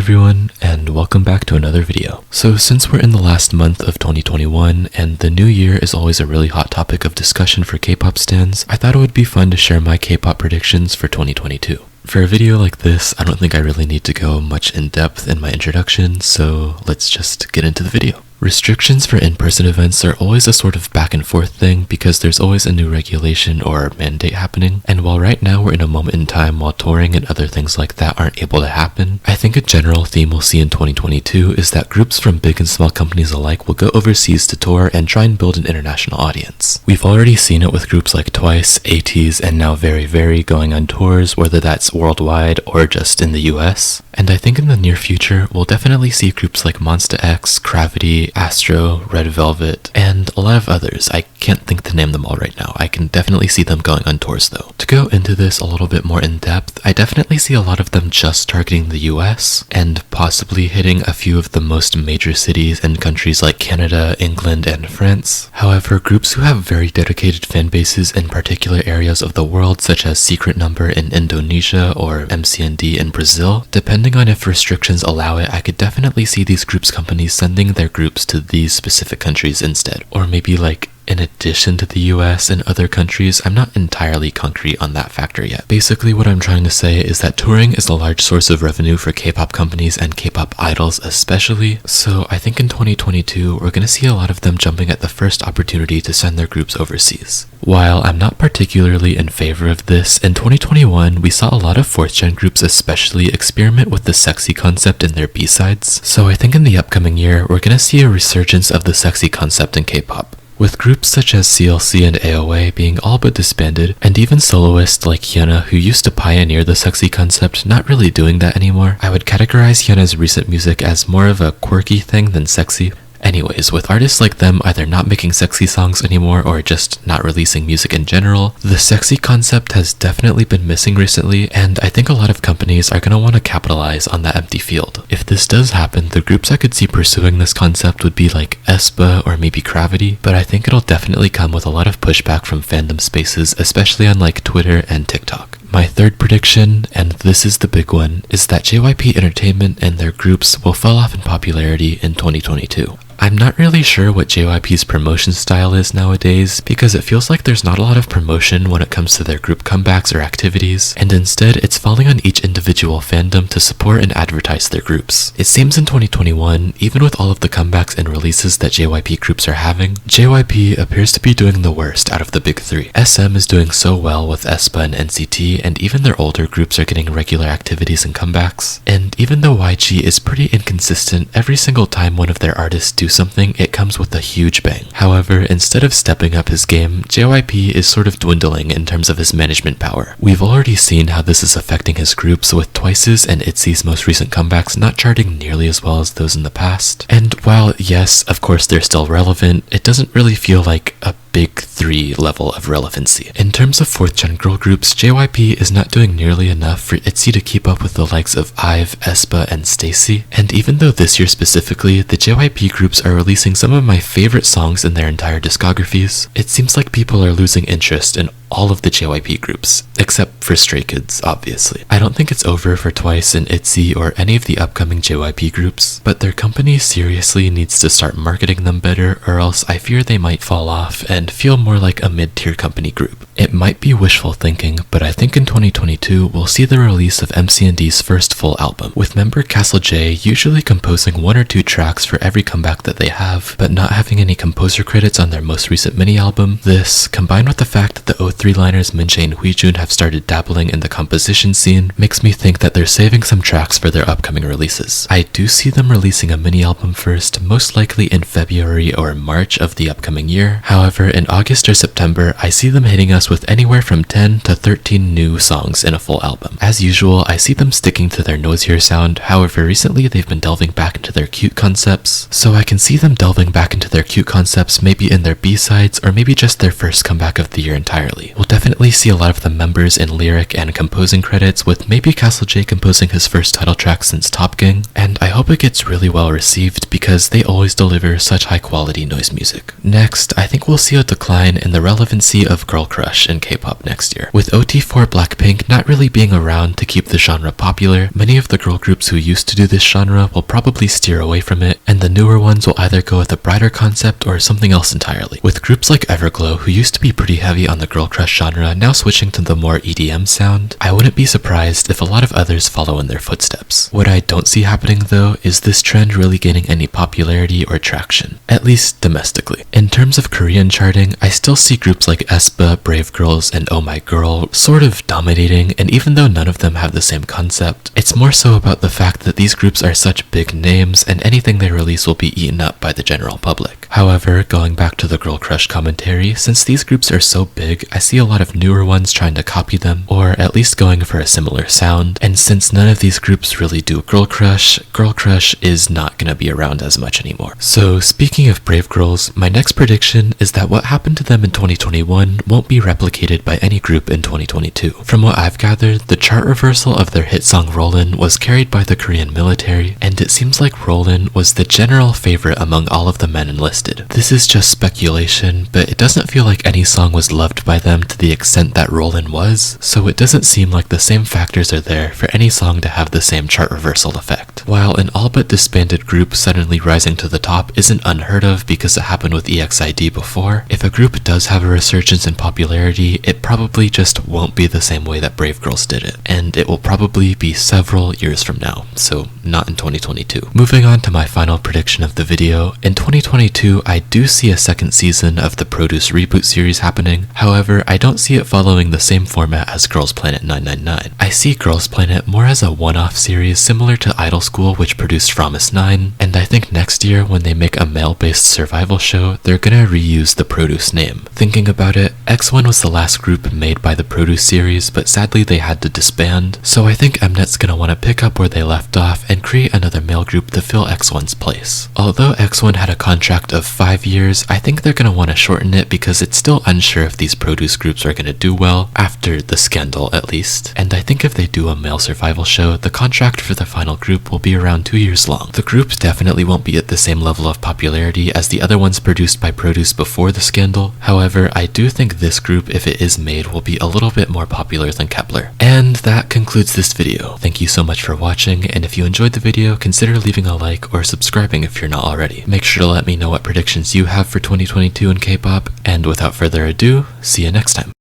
everyone, and welcome back to another video. So since we're in the last month of 2021, and the new year is always a really hot topic of discussion for K-pop stans, I thought it would be fun to share my K-pop predictions for 2022. For a video like this, I don't think I really need to go much in depth in my introduction, so let's just get into the video. Restrictions for in-person events are always a sort of back and forth thing because there's always a new regulation or mandate happening, and while right now we're in a moment in time while touring and other things like that aren't able to happen, I think a general theme we'll see in 2022 is that groups from big and small companies alike will go overseas to tour and try and build an international audience. We've already seen it with groups like TWICE, ATEEZ, and now Verivery going on tours, whether that's worldwide or just in the US. And I think in the near future, we'll definitely see groups like MY.st, Cravity, Astro, Red Velvet, and a lot of others. I can't think to name them all right now. I can definitely see them going on tours though. To go into this a little bit more in depth, I definitely see a lot of them just targeting the US, and possibly hitting a few of the most major cities and countries like Canada, England, and France. However, groups who have very dedicated fan bases in particular areas of the world, such as Secret Number in Indonesia or MCND in Brazil, depending on if restrictions allow it, I could definitely see these groups' companies sending their groups to these specific countries instead. Or maybe like in addition to the US and other countries. I'm not entirely concrete on that factor yet. Basically what I'm trying to say is that touring is a large source of revenue for K-pop companies and K-pop idols especially, so I think in 2022 we're gonna see a lot of them jumping at the first opportunity to send their groups overseas. While I'm not particularly in favor of this, in 2021 we saw a lot of 4th gen groups especially experiment with the sexy concept in their B-sides, so I think in the upcoming year we're gonna see a resurgence of the sexy concept in K-pop. With groups such as CLC and I.O.I being all but disbanded, and even soloists like Hyuna who used to pioneer the sexy concept not really doing that anymore, I would categorize Hyuna's recent music as more of a quirky thing than sexy. Anyways, with artists like them either not making sexy songs anymore or just not releasing music in general, the sexy concept has definitely been missing recently, and I think a lot of companies are going to want to capitalize on that empty field. If this does happen, the groups I could see pursuing this concept would be like Aespa or maybe Cravity, but I think it'll definitely come with a lot of pushback from fandom spaces, especially on like Twitter and TikTok. My third prediction, and this is the big one, is that JYP Entertainment and their groups will fall off in popularity in 2022. I'm not really sure what JYP's promotion style is nowadays because it feels like there's not a lot of promotion when it comes to their group comebacks or activities, and instead it's falling on each individual fandom to support and advertise their groups. It seems in 2021, even with all of the comebacks and releases that JYP groups are having, JYP appears to be doing the worst out of the big three. SM is doing so well with Aespa and NCT, and even their older groups are getting regular activities and comebacks. And even though YG is pretty inconsistent, every single time one of their artists do something, it comes with a huge bang. However, instead of stepping up his game, JYP is sort of dwindling in terms of his management power. We've already seen how this is affecting his groups, with TWICE's and ITZY's most recent comebacks not charting nearly as well as those in the past. And while yes, of course they're still relevant, it doesn't really feel like a big 3 level of relevancy. In terms of 4th gen girl groups, JYP is not doing nearly enough for ITZY to keep up with the likes of IVE, Aespa, and STAYC. And even though this year specifically, the JYP groups are releasing some of my favorite songs in their entire discographies, it seems like people are losing interest in all of the JYP groups, except for Stray Kids, obviously. I don't think it's over for TWICE and ITZY or any of the upcoming JYP groups, but their company seriously needs to start marketing them better, or else I fear they might fall off and feel more like a mid-tier company group. It might be wishful thinking, but I think in 2022 we'll see the release of MCND's first full album, with member Castle J usually composing 1 or 2 tracks for every comeback that they have, but not having any composer credits on their most recent mini-album. This, combined with the fact that the O3-liners Minjae and Huijun have started dabbling in the composition scene, makes me think that they're saving some tracks for their upcoming releases. I do see them releasing a mini-album first, most likely in February or March of the upcoming year. However, in August or September, I see them hitting us with anywhere from 10 to 13 new songs in a full album. As usual, I see them sticking to their noisier sound, however recently they've been delving back into their cute concepts, so I can see them delving back into their cute concepts maybe in their B-sides or maybe just their first comeback of the year entirely. MCND. We'll definitely see a lot of the members in lyric and composing credits, with maybe Castle J composing his first title track since Top Gang, and I hope it gets really well received because they always deliver such high quality noise music. Next, I think we'll see a decline in the relevancy of girl crush in K-pop next year. With OT4 Blackpink not really being around to keep the genre popular, many of the girl groups who used to do this genre will probably steer away from it, and the newer ones will either go with a brighter concept or something else entirely. With groups like Everglow, who used to be pretty heavy on the girl crush genre, now switching to the more EDM sound, I wouldn't be surprised if a lot of others follow in their footsteps. What I don't see happening though is this trend really gaining any popularity or traction, at least domestically. In terms of Korean charting, I still see groups like Aespa, Brave Girls, and Oh My Girl sort of dominating, and even though none of them have the same concept, it's more so about the fact that these groups are such big names and anything they release will be eaten up by the general public. However, going back to the girl crush commentary, since these groups are so big, I see a lot of newer ones trying to copy them, or at least going for a similar sound, and since none of these groups really do girl crush is not gonna be around as much anymore. So speaking of Brave Girls, my next prediction is that what happened to them in 2021 won't be replicated by any group in 2022. From what I've gathered, the chart reversal of their hit song Rollin' was carried by the Korean military, and it seems like Rollin' was the general favorite among all of the men enlisted. This is just speculation, but it doesn't feel like any song was loved by them to the extent that Rollin' was, so it doesn't seem like the same factors are there for any song to have the same chart reversal effect. While an all but disbanded group suddenly rising to the top isn't unheard of because it happened with EXID before, if a group does have a resurgence in popularity, it probably just won't be the same way that Brave Girls did it, and it will probably be several years from now, so not in 2022. Moving on to my final prediction of the video, in 2022 I do see a second season of the Produce reboot series happening, however I don't see it following the same format as Girls Planet 999. I see Girls Planet more as a one-off series similar to I.dle School, which produced Promise 9, and I think next year when they make a male-based survival show, they're gonna reuse the Produce name. Thinking about it, X1 was the last group made by the Produce series, but sadly they had to disband, so I think Mnet's gonna want to pick up where they left off and create another male group to fill X1's place. Although X1 had a contract of 5 years, I think they're gonna want to shorten it because it's still unsure if these Produce groups are gonna do well, after the scandal at least, and I think if they do a male survival show, the contract for the final group will be around 2 years long. The group definitely won't be at the same level of popularity as the other ones produced by Produce before the scandal, however I do think this group, if it is made, will be a little bit more popular than Kepler. And that concludes this video. Thank you so much for watching, and if you enjoyed the video, consider leaving a like or subscribing if you're not already. Make sure to let me know what predictions you have for 2022 in K-pop, and without further ado, see you next time.